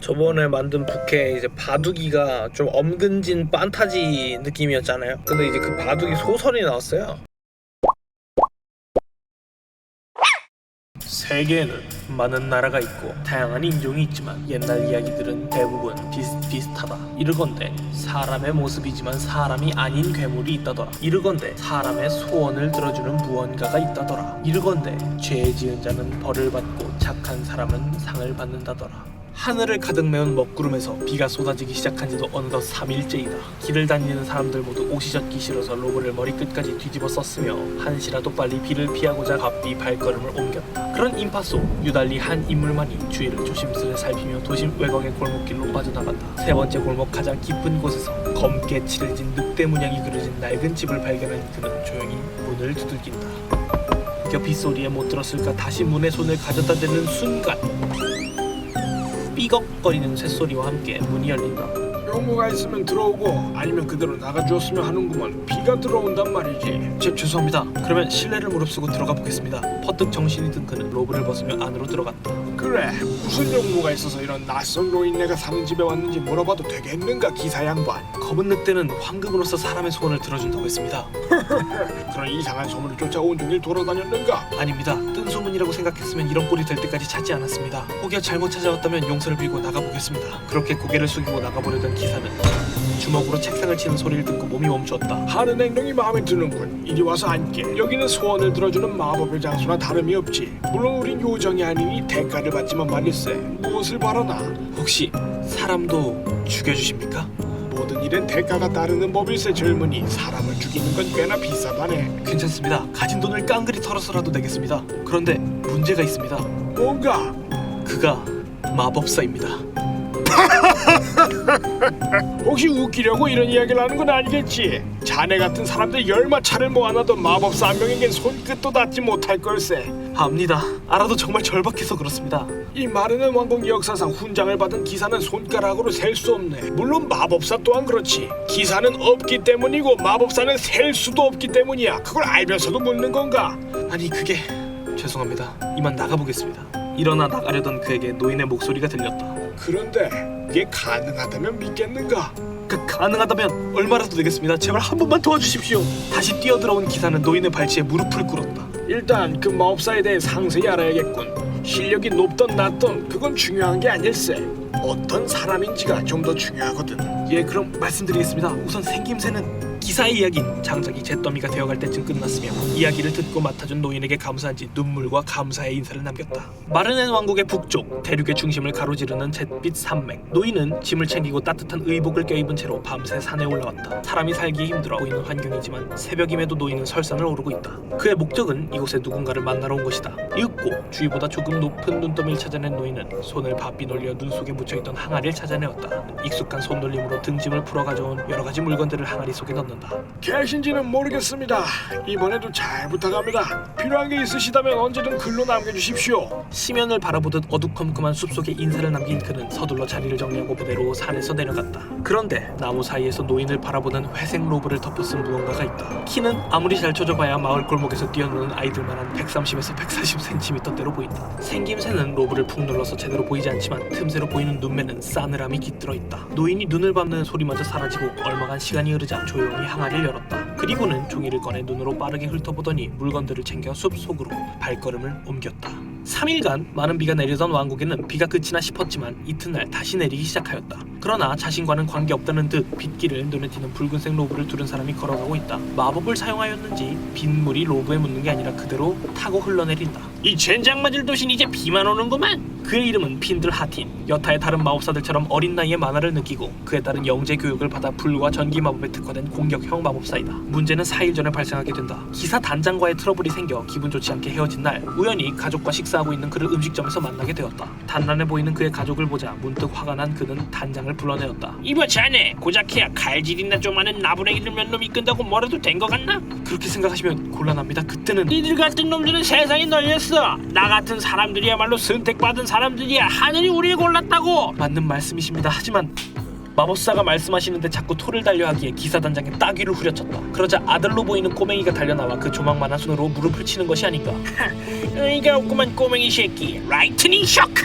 저번에 만든 부캐 이제 바둑이가 좀 엄근진 판타지 느낌이었잖아요. 근데 이제 그 바둑이 소설이 나왔어요. 세계에는 많은 나라가 있고 다양한 인종이 있지만 옛날 이야기들은 대부분 비슷비슷하다. 이르건대 사람의 모습이지만 사람이 아닌 괴물이 있다더라. 이르건대 사람의 소원을 들어주는 무언가가 있다더라. 이르건대 죄 지은 자는 벌을 받고 착한 사람은 상을 받는다더라. 하늘을 가득 메운 먹구름에서 비가 쏟아지기 시작한 지도 어느덧 3일째이다. 길을 다니는 사람들 모두 옷이 젖기 싫어서 로브를 머리끝까지 뒤집어 썼으며 한시라도 빨리 비를 피하고자 바삐 발걸음을 옮겼다. 그런 인파 속 유달리 한 인물만이 주위를 조심스레 살피며 도심 외곽의 골목길로 빠져나간다. 세 번째 골목 가장 깊은 곳에서 검게 칠해진 늑대 문양이 그려진 낡은 집을 발견한 그는 조용히 문을 두들긴다. 그 빗소리에 못 들었을까 다시 문에 손을 가져다 대는 순간 삐걱거리는 쇳소리와 함께 문이 열린다. 용무가 있으면 들어오고 아니면 그대로 나가주었으면 하는구먼. 비가 들어온단 말이지. 죄송합니다. 그러면 실례를 무릅쓰고 들어가 보겠습니다. 퍼뜩 정신이 든 그는 로브를 벗으며 안으로 들어갔다. 그래, 무슨 용무가 있어서 이런 낯선 노인네가 사는 집에 왔는지 물어봐도 되겠는가, 기사 양반. 검은 늑대는 황금으로서 사람의 소원을 들어준다고 했습니다. 그런 이상한 소문을 쫓아 온종일 돌아다녔는가? 아닙니다. 뜬 소문이라고 생각했으면 이런 꼴이 될 때까지 찾지 않았습니다. 혹여 잘못 찾아왔다면 용서를 빌고 나가보겠습니다. 그렇게 고개를 숙이고 나가보려던 기사는 주먹으로 책상을 치는 소리를 듣고 몸이 멈추었다. 하는 행동이 마음에 드는군. 이리 와서 앉게. 여기는 소원을 들어주는 마법의 장소나 다름이 없지. 물론 우린 요정이 아니니 대가를 받지만 말일세. 무엇을 바라나? 혹시 사람도 죽여주십니까? 모든 일엔 대가가 따르는 법일세. 젊은이, 사람을 죽이는 건 꽤나 비싸다네. 괜찮습니다. 가진 돈을 깡그리 털어서라도 내겠습니다. 그런데 문제가 있습니다. 뭔가? 그가 마법사입니다. 혹시 웃기려고 이런 이야기를 하는 건 아니겠지? 자네 같은 사람들 열마차를 모아놔도 마법사 한 명에겐 손끝도 닿지 못할 걸세. 압니다. 알아도 정말 절박해서 그렇습니다. 이 마르는 왕국 역사상 훈장을 받은 기사는 손가락으로 셀 수 없네. 물론 마법사 또한 그렇지. 기사는 없기 때문이고 마법사는 셀 수도 없기 때문이야. 그걸 알면서도 묻는 건가? 아니 그게... 죄송합니다. 이만 나가보겠습니다. 일어나 나가려던 그에게 노인의 목소리가 들렸다. 그런데 이게 가능하다면 믿겠는가? 가능하다면 얼마라도 내겠습니다. 제발 한 번만 도와주십시오. 다시 뛰어들어온 기사는 노인의 발치에 무릎을 꿇었다. 일단 그 마법사에 대해 상세히 알아야겠군. 실력이 높던 낮던 그건 중요한 게 아닐세. 어떤 사람인지가 좀 더 중요하거든. 예, 그럼 말씀드리겠습니다. 우선 생김새는... 기사의 이야기는 장작이 잿더미가 되어갈 때쯤 끝났으며 이야기를 듣고 맡아준 노인에게 감사한지 눈물과 감사의 인사를 남겼다. 마르넨 왕국의 북쪽 대륙의 중심을 가로지르는 잿빛 산맥. 노인은 짐을 챙기고 따뜻한 의복을 껴입은 채로 밤새 산에 올라왔다. 사람이 살기 힘들어 보이는 환경이지만 새벽임에도 노인은 설산을 오르고 있다. 그의 목적은 이곳에 누군가를 만나러 온 것이다. 이윽고 주위보다 조금 높은 눈더미를 찾아낸 노인은 손을 바삐 놀려 눈 속에 묻혀있던 항아리를 찾아내었다. 익숙한 손놀림으로 등짐을 풀어 가져온 여러가지 물건들을 항아리 속에 넣는다. 계신지는 모르겠습니다. 이번에도 잘 부탁합니다. 필요한 게 있으시다면 언제든 글로 남겨주십시오. 시면을 바라보듯 어두컴컴한 숲속에 인사를 남긴 그는 서둘러 자리를 정리하고 무대로 산에서 내려갔다. 그런데 나무 사이에서 노인을 바라보는 회색 로브를 덮어쓴 무언가가 있다. 키는 아무리 잘 쳐져봐야 마을 골목에서 뛰어노는 아이들만한 130에서 140cm대로 보인다. 생김새는 로브를 푹 눌러서 제대로 보이지 않지만 틈새로 보이는 눈매는 싸늘함이 깃들어 있다. 노인이 눈을 감는 소리마저 사라지고 얼마간 시간이 흐르자 조용히 항아리를 열었다. 그리고는 종이를 꺼내 눈으로 빠르게 훑어보더니 물건들을 챙겨 숲속으로 발걸음을 옮겼다. 3일간 많은 비가 내리던 왕국에는 비가 그치나 싶었지만 이튿날 다시 내리기 시작하였다. 그러나 자신과는 관계없다는 듯 빗길을 눈에 띄는 붉은색 로브를 두른 사람이 걸어가고 있다. 마법을 사용하였는지 빗물이 로브에 묻는 게 아니라 그대로 타고 흘러내린다. 이 젠장 맞을 도신 이제 비만 오는구만. 그의 이름은 핀들 하틴. 여타의 다른 마법사들처럼 어린 나이에 만화를 느끼고 그에 따른 영재 교육을 받아 불과 전기 마법에 특화된 공격형 마법사이다. 문제는 4일 전에 발생하게 된다. 기사 단장과의 트러블이 생겨 기분 좋지 않게 헤어진 날 우연히 가족과 식사하고 있는 그를 음식점에서 만나게 되었다. 단란해 보이는 그의 가족을 보자 문득 화가 난 그는 단장을 불러내었다. 이봐 자네, 고작해야 칼질이나 좀 하는 나부랭이들 몇 놈이 끈다고 뭐라도 된 거 같나? 그렇게 생각하시면 곤란합니다. 그때는 니들 같은 놈들은 세상이 널렸어. 나 같은 사람들이야말로 선택받은 사람들이야. 하늘이 우리를 골랐다고. 맞는 말씀이십니다. 하지만 마법사가 말씀하시는데 자꾸 토를 달려하기에 기사단장이 따귀를 후려쳤다. 그러자 아들로 보이는 꼬맹이가 달려나와 그 조망만한 손으로 무릎을 치는 것이 아닌가. 의가 없구만 꼬맹이 새끼. 라이트닝 쇼크.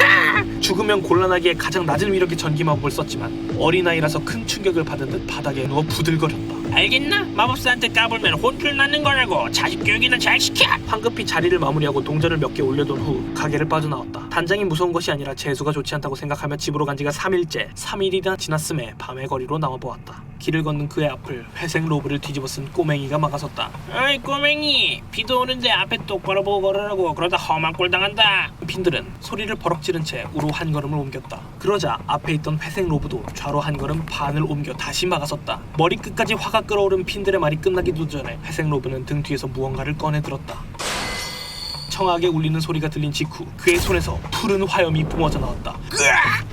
죽으면 곤란하기에 가장 낮은 위력의 전기 마법을 썼지만 어린아이라서 큰 충격을 받은 듯 바닥에 누워 부들거렸다. 알겠나? 마법사한테 까불면 혼쭐 나는 거라고. 자식 교육이나 잘 시켜. 황급히 자리를 마무리하고 동전을 몇 개 올려둔 후 가게를 빠져나왔다. 단장이 무서운 것이 아니라 재수가 좋지 않다고 생각하며 집으로 간 지가 3일째. 3일이나 지났음에 밤의 거리로 나와보았다. 길을 걷는 그의 앞을 회색 로브를 뒤집어 쓴 꼬맹이가 막아섰다. 어이 꼬맹이, 비도 오는데 앞에 똑바로 보고 걸으라고. 그러다 험한 꼴 당한다. 핀들은 소리를 버럭 지른 채 우로 한 걸음을 옮겼다. 그러자 앞에 있던 회색 로브도 좌로 한 걸음 반을 옮겨 다시 막아섰다. 머리끝까지 화가 끓어오른 핀들의 말이 끝나기도 전에 회색 로브는 등 뒤에서 무언가를 꺼내 들었다. 청하게 울리는 소리가 들린 직후 그의 손에서 푸른 화염이 뿜어져 나왔다.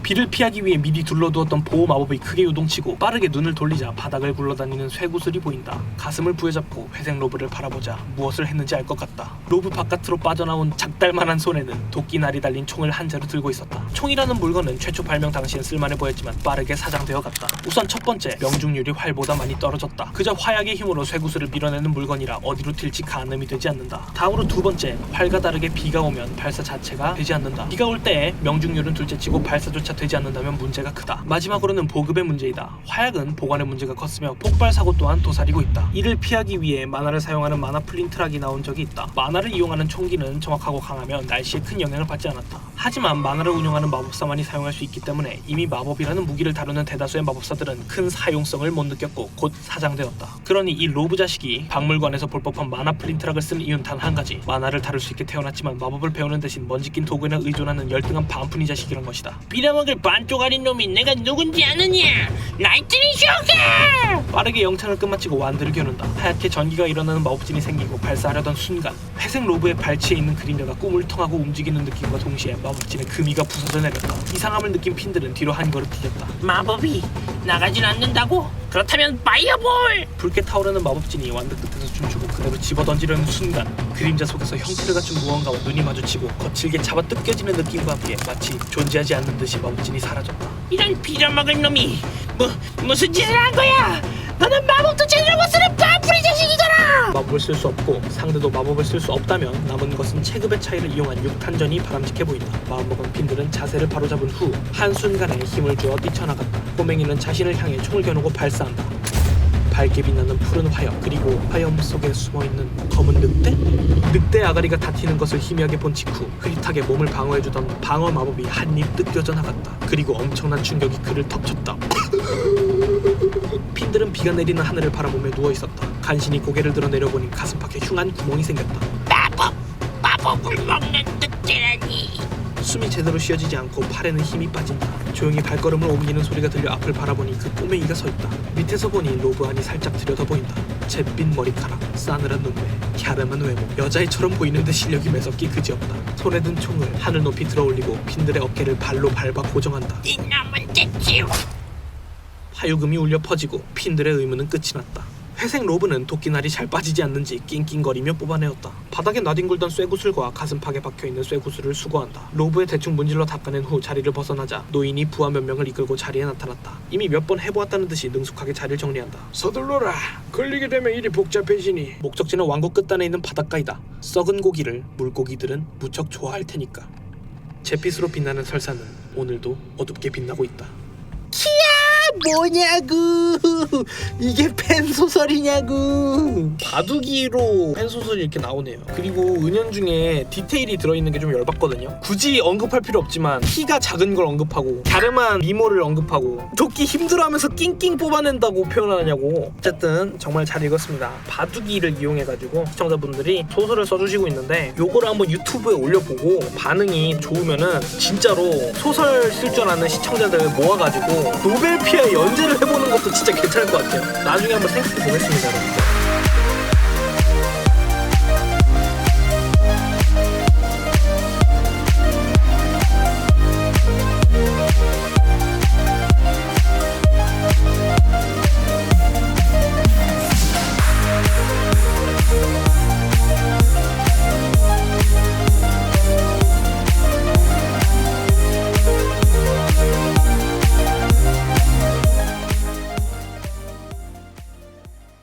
비를 피하기 위해 미리 둘러두었던 보호 마법이 크게 요동치고 빠르게 눈을 돌리자 바닥을 굴러다니는 쇠구슬이 보인다. 가슴을 부여잡고 회색 로브를 바라보자 무엇을 했는지 알 것 같다. 로브 바깥으로 빠져나온 작달만한 손에는 도끼날이 달린 총을 한 자루 들고 있었다. 총이라는 물건은 최초 발명 당시엔 쓸만해 보였지만 빠르게 사장되어 갔다. 우선 첫 번째, 명중률이 활보다 많이 떨어졌다. 그저 화약의 힘으로 쇠구슬을 밀어내는 물건이라 어디로 튈지 가늠이 되지 않는다. 다음으로 두 번째, 활과 다르게 비가 오면 발사 자체가 되지 않는다. 비가 올 때에 명중률은 둘째치고 발사조차 되지 않는다면 문제가 크다. 마지막으로는 보급의 문제이다. 화약은 보관의 문제가 컸으며 폭발 사고 또한 도사리고 있다. 이를 피하기 위해 만화를 사용하는 만화 플린트락이 나온 적이 있다. 만화를 이용하는 총기는 정확하고 강하며 날씨에 큰 영향을 받지 않았다. 하지만 만화를 운용하는 마법사만이 사용할 수 있기 때문에 이미 마법이라는 무기를 다루는 대다수의 마법사들은 큰 사용성을 못 느꼈고 곧 사장되었다. 그러니 이 로브 자식이 박물관에서 볼 법한 만화 플린트락을 쓴 이유는 단 한 가지. 만화를 다룰 수 있게 태어났지만 마법을 배우는 대신 먼지 낀 도구에 의존하는 열등한 반푼이 자식이란 것이다. 빌어먹을 반쪽아린 놈이 내가 누군지 아느냐? 라이트닝 쇼크! 빠르게 영창을 끝마치고 완드를 겨눈다. 하얗게 전기가 일어나는 마법진이 생기고 발사하려던 순간 회색 로브의 발치에 있는 그림자가 꿈을 통하고 움직이는 느낌과 동시에 마법진의 금이가 부서져 내렸다. 이상함을 느낀 핀들은 뒤로 한 걸음 뛰었다. 마법이 나가진 않는다고? 그렇다면 파이어볼! 붉게 타오르는 마법진이 완드 끝에서 춤추고 그대로 집어던지려는 순간 그림자 속에서 형태를 갖춘 무언가와 눈이 마주치고 거칠게 잡아 뜯겨지는 느낌과 함께 마치 존재하지 않는 듯이 마법진이 사라졌다. 이런 빌어먹을 놈이 무슨 짓을 한 거야? 너는 마법도 제대로 못 쓰는 반풀이 자식이잖아! 마법을 쓸 수 없고 상대도 마법을 쓸 수 없다면 남은 것은 체급의 차이를 이용한 육탄전이 바람직해 보인다. 마음먹은 핀들은 자세를 바로잡은 후 한순간에 힘을 주어 뛰쳐나갔다. 꼬맹이는 자신을 향해 총을 겨누고 발사한다. 밝게 빛나는 푸른 화염, 그리고 화염 속에 숨어있는 검은 늑대? 늑대 아가리가 다튀는 것을 희미하게 본 직후 흐릿하게 몸을 방어해주던 방어 마법이 한입 뜯겨져 나갔다. 그리고 엄청난 충격이 그를 덮쳤다. 핀들은 비가 내리는 하늘을 바라보며 누워있었다. 간신히 고개를 들어 내려보니 가슴팍에 흉한 구멍이 생겼다. 마법을 먹는 늑대라니. 숨이 제대로 쉬어지지 않고 팔에는 힘이 빠진다. 조용히 발걸음을 옮기는 소리가 들려 앞을 바라보니 그 꼬맹이가 서있다. 밑에서 보니 로브 안이 살짝 들여다 보인다. 잿빛 머리카락, 싸늘한 눈매, 갸름한 외모, 여자애처럼 보이는데 실력이 매섭기 그지없다. 손에 든 총을 하늘 높이 들어올리고 핀들의 어깨를 발로 밟아 고정한다. 이놈은 됐지요. 화유금이 울려 퍼지고 핀들의 의문은 끝이 났다. 회색 로브는 도끼날이 잘 빠지지 않는지 낑낑거리며 뽑아내었다. 바닥에 나뒹굴던 쇠구슬과 가슴팍에 박혀있는 쇠구슬을 수거한다. 로브에 대충 문질러 닦아낸 후 자리를 벗어나자 노인이 부하 몇 명을 이끌고 자리에 나타났다. 이미 몇 번 해보았다는 듯이 능숙하게 자리를 정리한다. 서둘러라. 걸리게 되면 일이 복잡해지니. 목적지는 왕국 끝단에 있는 바닷가이다. 썩은 고기를 물고기들은 무척 좋아할 테니까. 잿빛으로 빛나는 설산은 오늘도 어둡게 빛나고 있다. 뭐냐고, 이게 팬소설이냐고. 바둑이로 팬소설이 이렇게 나오네요. 그리고 은연중에 디테일이 들어있는 게 좀 열받거든요. 굳이 언급할 필요 없지만 키가 작은 걸 언급하고 갸름한 미모를 언급하고 도끼 힘들어하면서 낑낑 뽑아낸다고 표현하냐고. 어쨌든 정말 잘 읽었습니다. 바둑이를 이용해가지고 시청자분들이 소설을 써주시고 있는데 요거를 한번 유튜브에 올려보고 반응이 좋으면은 진짜로 소설 쓸 줄 아는 시청자들 모아가지고 노벨 피아 연재를 해보는 것도 진짜 괜찮을 것 같아요. 나중에 한번 생각해 보겠습니다, 여러분.